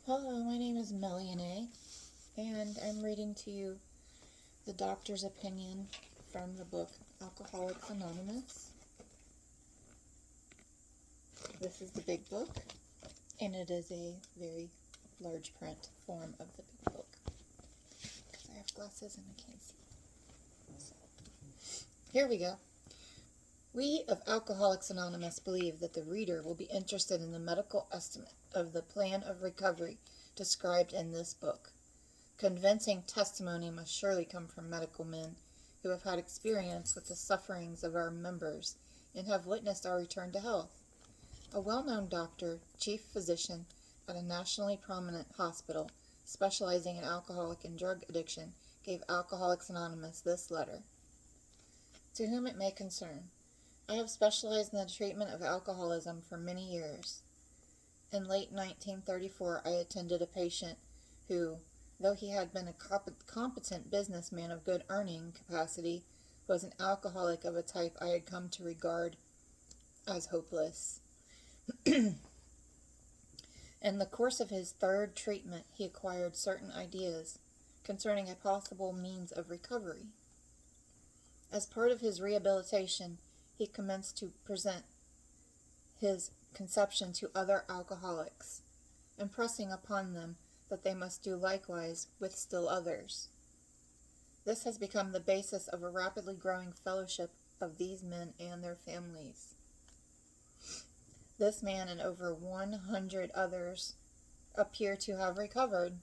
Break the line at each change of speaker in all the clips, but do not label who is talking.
Hello, my name is Millionaire, and I'm reading to you the doctor's opinion from the book Alcoholics Anonymous. This is the big book, and it is a very large print form of the big book, because I have glasses and I can't see. So, here we go. We of Alcoholics Anonymous believe that the reader will be interested in the medical estimate of the plan of recovery described in this book. Convincing testimony must surely come from medical men who have had experience with the sufferings of our members and have witnessed our return to health. A well-known doctor, chief physician at a nationally prominent hospital specializing in alcoholic and drug addiction, gave Alcoholics Anonymous this letter. To whom it may concern, I have specialized in the treatment of alcoholism for many years. In late 1934, I attended a patient who, though he had been a competent businessman of good earning capacity, was an alcoholic of a type I had come to regard as hopeless. In the course of his third treatment, he acquired certain ideas concerning a possible means of recovery. As part of his rehabilitation, he commenced to present his conception to other alcoholics, impressing upon them that they must do likewise with still others. This has become the basis of a rapidly growing fellowship of these men and their families. This man and over 100 others appear to have recovered.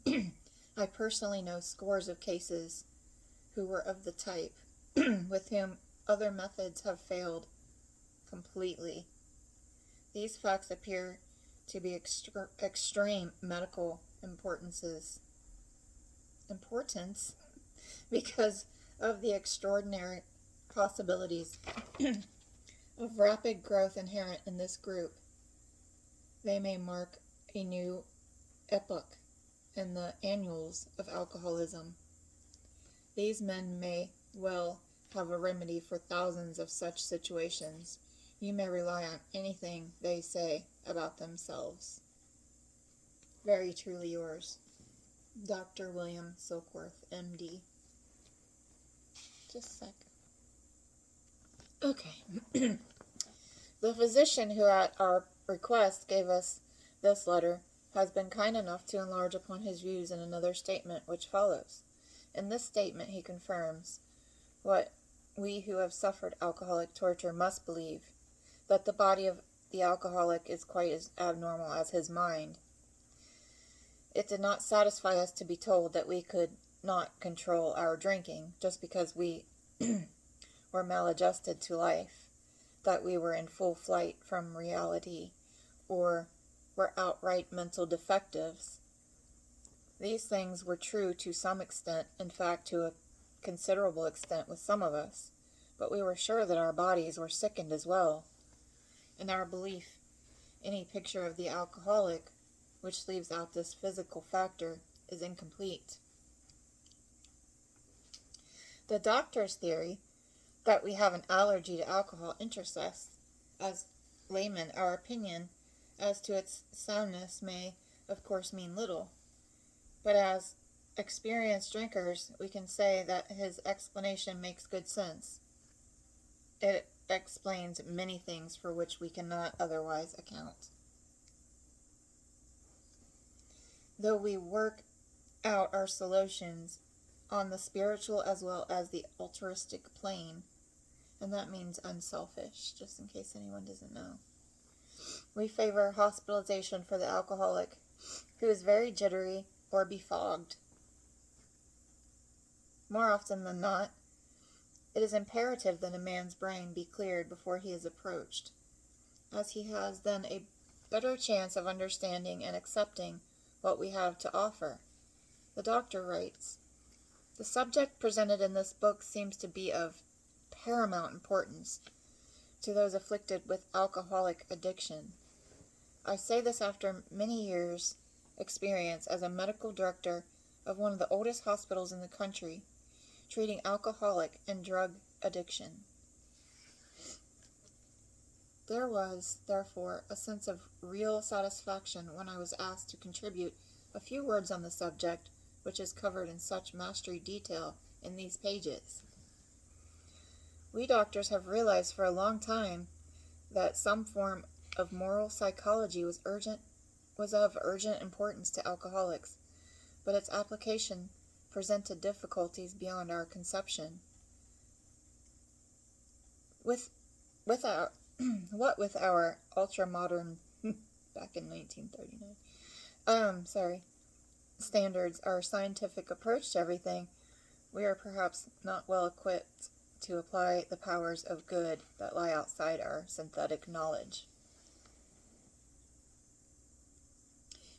I personally know scores of cases who were of the type with whom other methods have failed completely. These facts appear to be extreme medical importance because of the extraordinary possibilities of rapid growth inherent in this group. They may mark a new epoch in the annals of alcoholism. These men may well have a remedy for thousands of such situations. You may rely on anything they say about themselves. Very truly yours, Dr. William Silkworth, M.D. Just a sec. Okay. The physician who at our request gave us this letter has been kind enough to enlarge upon his views in another statement which follows. In this statement he confirms what we who have suffered alcoholic torture must believe, that the body of the alcoholic is quite as abnormal as his mind. It did not satisfy us to be told that we could not control our drinking just because we were maladjusted to life, that we were in full flight from reality, or were outright mental defectives. These things were true to some extent, in fact to a considerable extent with some of us, but we were sure that our bodies were sickened as well. In our belief, any picture of the alcoholic which leaves out this physical factor is incomplete. The doctor's theory that we have an allergy to alcohol interests us. As laymen, our opinion as to its soundness may, of course, mean little, but as experienced drinkers, we can say that his explanation makes good sense. It explains many things for which we cannot otherwise account. Though we work out our solutions on the spiritual as well as the altruistic plane, and that means unselfish, just in case anyone doesn't know, we favor hospitalization for the alcoholic who is very jittery or befogged. More often than not, it is imperative that a man's brain be cleared before he is approached, as he has then a better chance of understanding and accepting what we have to offer. The doctor writes, the subject presented in this book seems to be of paramount importance to those afflicted with alcoholic addiction. I say this after many years' experience as a medical director of one of the oldest hospitals in the country, treating alcoholic and drug addiction. There was, therefore, a sense of real satisfaction when I was asked to contribute a few words on the subject, which is covered in such mastery detail in these pages. We doctors have realized for a long time that some form of moral psychology was of urgent importance to alcoholics, but its application presented difficulties beyond our conception. With our what with our ultra-modern back in 1939 standards, our scientific approach to everything, we are perhaps not well equipped to apply the powers of good that lie outside our synthetic knowledge.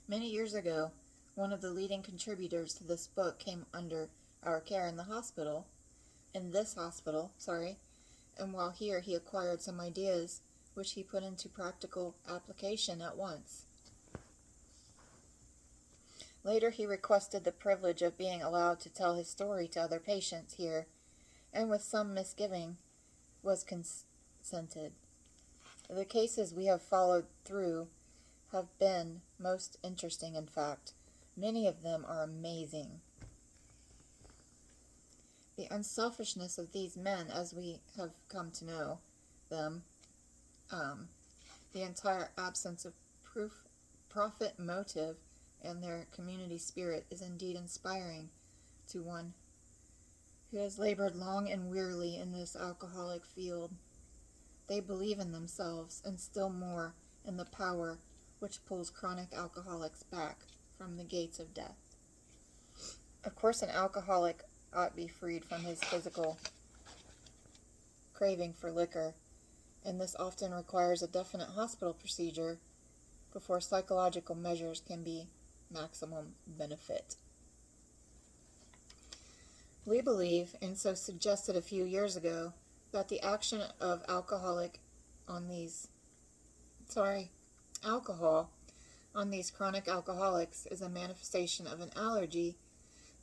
Many years ago, one of the leading contributors to this book came under our care in this hospital, and while here he acquired some ideas which he put into practical application at once. Later he requested the privilege of being allowed to tell his story to other patients here, and with some misgiving was consented. The cases we have followed through have been most interesting, in fact. Many of them are amazing. The unselfishness of these men, as we have come to know them, the entire absence of profit motive, and their community spirit is indeed inspiring to one who has labored long and wearily in this alcoholic field. They believe in themselves, and still more in the power which pulls chronic alcoholics back from the gates of death. Of course, an alcoholic ought to be freed from his physical craving for liquor, and this often requires a definite hospital procedure before psychological measures can be maximum benefit. We believe, and so suggested a few years ago, that the action of alcohol on these chronic alcoholics is a manifestation of an allergy,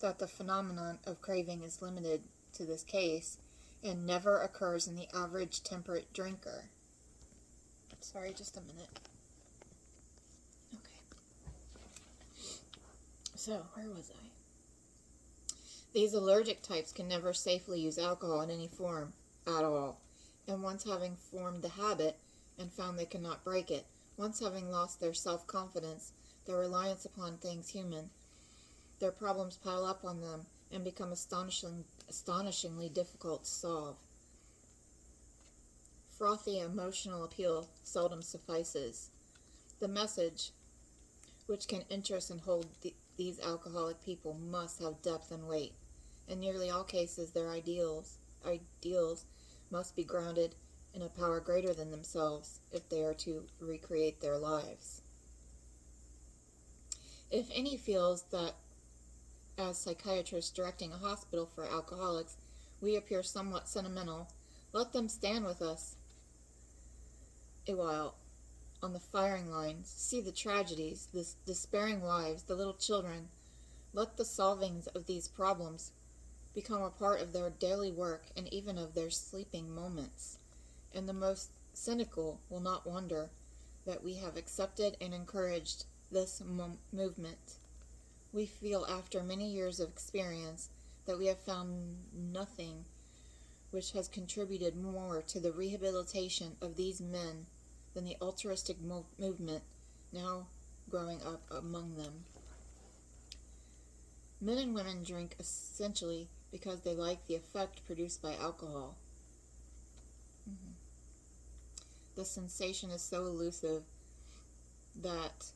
that the phenomenon of craving is limited to this case and never occurs in the average temperate drinker. Sorry, just a minute. Okay. So, where was I? These allergic types can never safely use alcohol in any form at all, and once having formed the habit and found they cannot break it, once having lost their self-confidence, their reliance upon things human, their problems pile up on them and become astonishingly difficult to solve. Frothy emotional appeal seldom suffices. The message which can interest and hold these alcoholic people must have depth and weight. In nearly all cases, their ideals must be grounded in a power greater than themselves if they are to recreate their lives. If any feels that as psychiatrists directing a hospital for alcoholics, we appear somewhat sentimental, let them stand with us a while on the firing lines, see the tragedies, the despairing wives, the little children. Let the solvings of these problems become a part of their daily work and even of their sleeping moments. And the most cynical will not wonder that we have accepted and encouraged this movement. We feel after many years of experience that we have found nothing which has contributed more to the rehabilitation of these men than the altruistic movement now growing up among them. Men and women drink essentially because they like the effect produced by alcohol. The sensation is so elusive that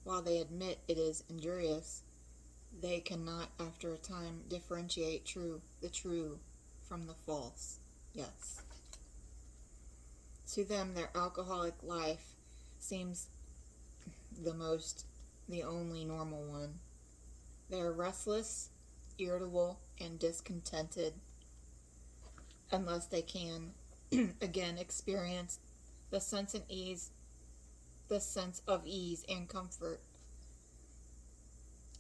while they admit it is injurious, they cannot, after a time, differentiate the true from the false. Yes. To them, their alcoholic life seems the only normal one. They are restless, irritable, and discontented unless they can again experience the sense of ease and comfort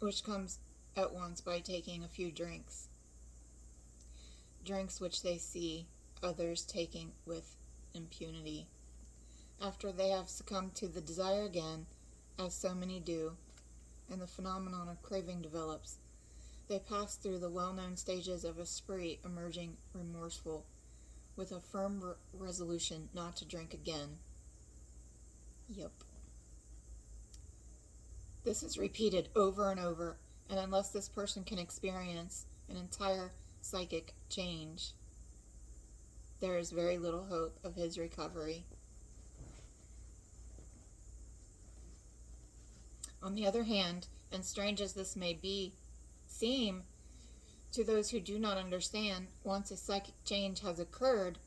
which comes at once by taking a few drinks which they see others taking with impunity. after they have succumbed to the desire again, as so many do, and the phenomenon of craving develops. They pass through the well-known stages of a spree, emerging remorseful, with a firm resolution not to drink again. Yep. This is repeated over and over, and unless this person can experience an entire psychic change, there is very little hope of his recovery. On the other hand, and strange as this may seem to those who do not understand, once a psychic change has occurred,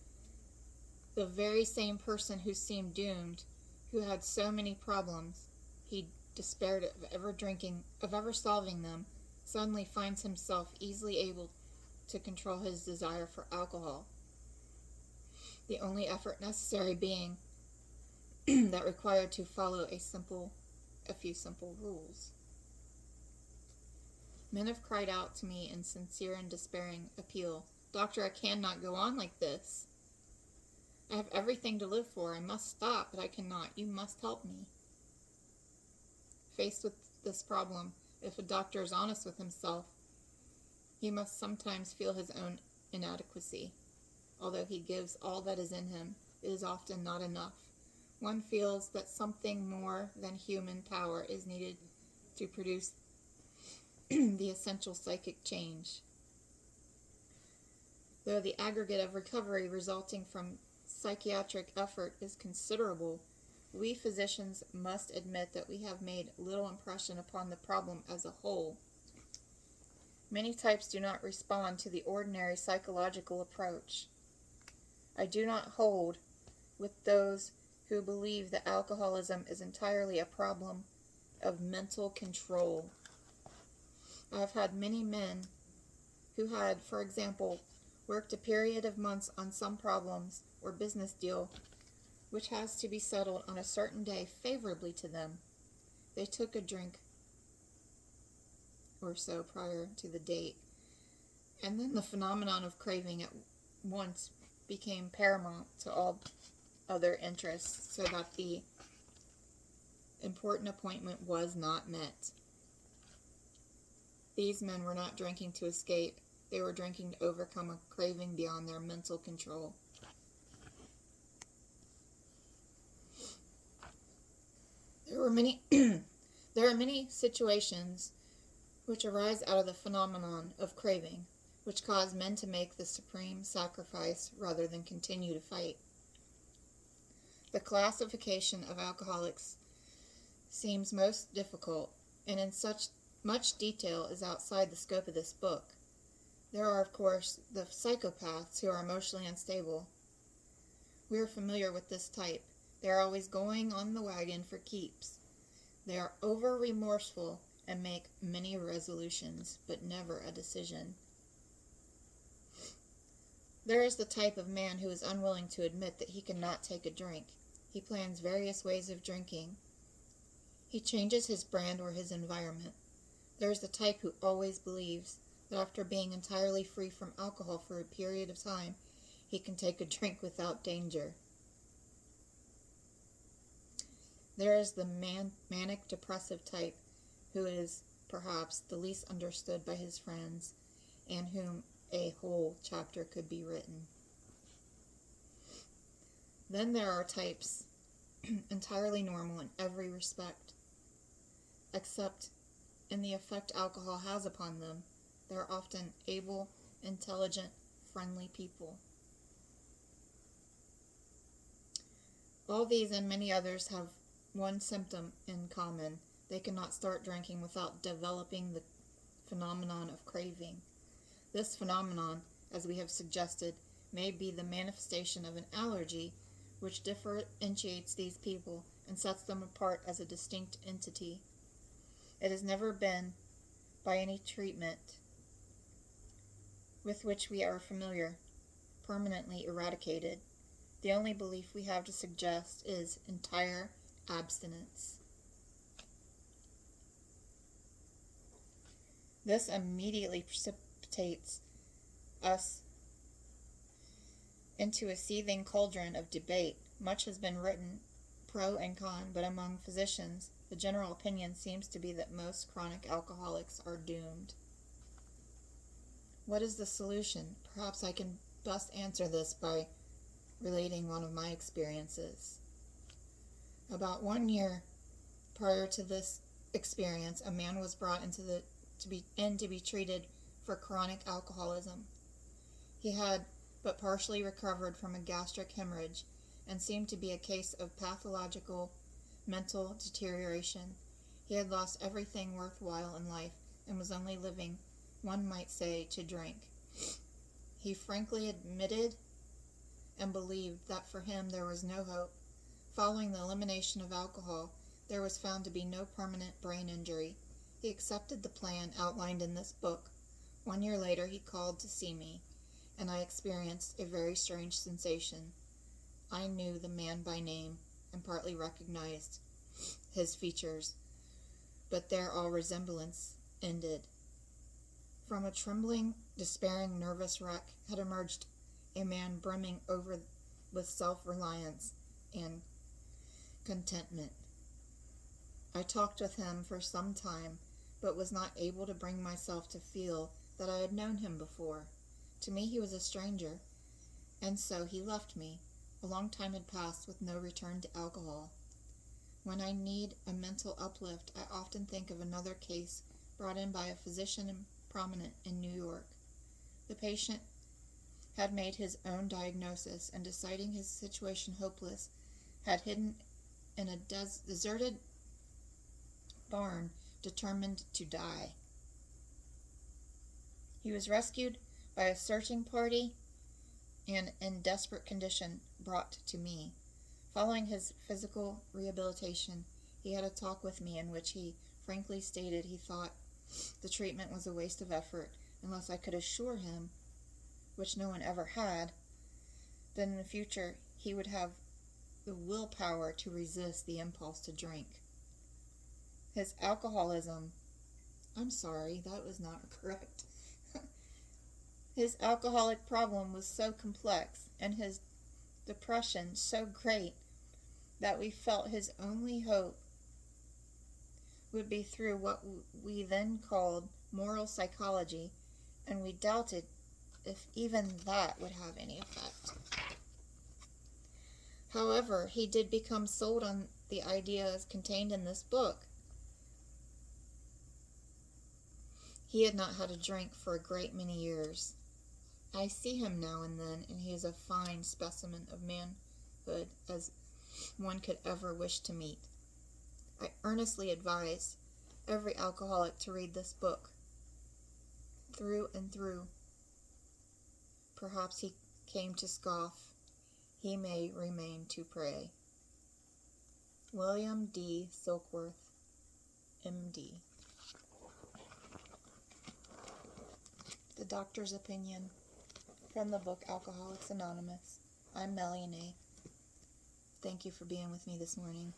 the very same person who seemed doomed, who had so many problems, he despaired of ever solving them, suddenly finds himself easily able to control his desire for alcohol. The only effort necessary being that required to follow a few simple rules. Men have cried out to me in sincere and despairing appeal, "Doctor, I cannot go on like this. I have everything to live for. I must stop, but I cannot. You must help me." Faced with this problem, if a doctor is honest with himself, he must sometimes feel his own inadequacy. Although he gives all that is in him, it is often not enough. One feels that something more than human power is needed to produce the essential psychic change. Though the aggregate of recovery resulting from psychiatric effort is considerable, we physicians must admit that we have made little impression upon the problem as a whole. Many types do not respond to the ordinary psychological approach. I do not hold with those who believe that alcoholism is entirely a problem of mental control. I have had many men who had, for example, worked a period of months on some problems or business deal which has to be settled on a certain day favorably to them. They took a drink or so prior to the date, and then the phenomenon of craving at once became paramount to all other interests, so that the important appointment was not met. These men were not drinking to escape. They were drinking to overcome a craving beyond their mental control. There are many situations which arise out of the phenomenon of craving, which cause men to make the supreme sacrifice rather than continue to fight. The classification of alcoholics seems most difficult, and in such much detail is outside the scope of this book. There are, of course, the psychopaths who are emotionally unstable. We are familiar with this type. They are always going on the wagon for keeps. They are over-remorseful and make many resolutions, but never a decision. There is the type of man who is unwilling to admit that he cannot take a drink. He plans various ways of drinking. He changes his brand or his environment. There is the type who always believes that after being entirely free from alcohol for a period of time, he can take a drink without danger. There is the manic depressive type who is perhaps the least understood by his friends, and whom a whole chapter could be written. Then there are types entirely normal in every respect, except in the effect alcohol has upon them. They are often able, intelligent, friendly people. All these and many others have one symptom in common. They cannot start drinking without developing the phenomenon of craving. This phenomenon, as we have suggested, may be the manifestation of an allergy which differentiates these people and sets them apart as a distinct entity. It has never been, by any treatment with which we are familiar, permanently eradicated. The only belief we have to suggest is entire abstinence. This immediately precipitates us into a seething cauldron of debate. Much has been written pro and con, but among physicians, the general opinion seems to be that most chronic alcoholics are doomed. What is the solution? Perhaps I can best answer this by relating one of my experiences. About 1 year prior to this experience, a man was brought to be treated for chronic alcoholism. He had but partially recovered from a gastric hemorrhage and seemed to be a case of pathological mental deterioration. He had lost everything worthwhile in life and was only living, one might say, to drink. He frankly admitted and believed that for him there was no hope. Following the elimination of alcohol, there was found to be no permanent brain injury. He accepted the plan outlined in this book. 1 year later, he called to see me, and I experienced a very strange sensation. I knew the man by name and partly recognized his features, but there all resemblance ended. From a trembling, despairing, nervous wreck had emerged a man brimming over with self-reliance and contentment. I talked with him for some time, but was not able to bring myself to feel that I had known him before. To me he was a stranger, and so he left me. A long time had passed with no return to alcohol. When I need a mental uplift, I often think of another case brought in by a physician prominent in New York. The patient had made his own diagnosis and, deciding his situation hopeless, had hidden in a deserted barn, determined to die. He was rescued by a searching party and, in desperate condition, brought to me. Following his physical rehabilitation, he had a talk with me in which he frankly stated he thought the treatment was a waste of effort unless I could assure him, which no one ever had, that in the future he would have the willpower to resist the impulse to drink. His alcoholism, I'm sorry, that was not correct. His alcoholic problem was so complex and his depression so great that we felt his only hope would be through what we then called moral psychology, and we doubted if even that would have any effect. However, he did become sold on the ideas contained in this book. He had not had a drink for a great many years. I see him now and then, and he is a fine specimen of manhood as one could ever wish to meet. I earnestly advise every alcoholic to read this book through and through. Perhaps he came to scoff. He may remain to pray. William D. Silkworth, M.D. The Doctor's Opinion. From the book Alcoholics Anonymous. I'm Melanie. Thank you for being with me this morning.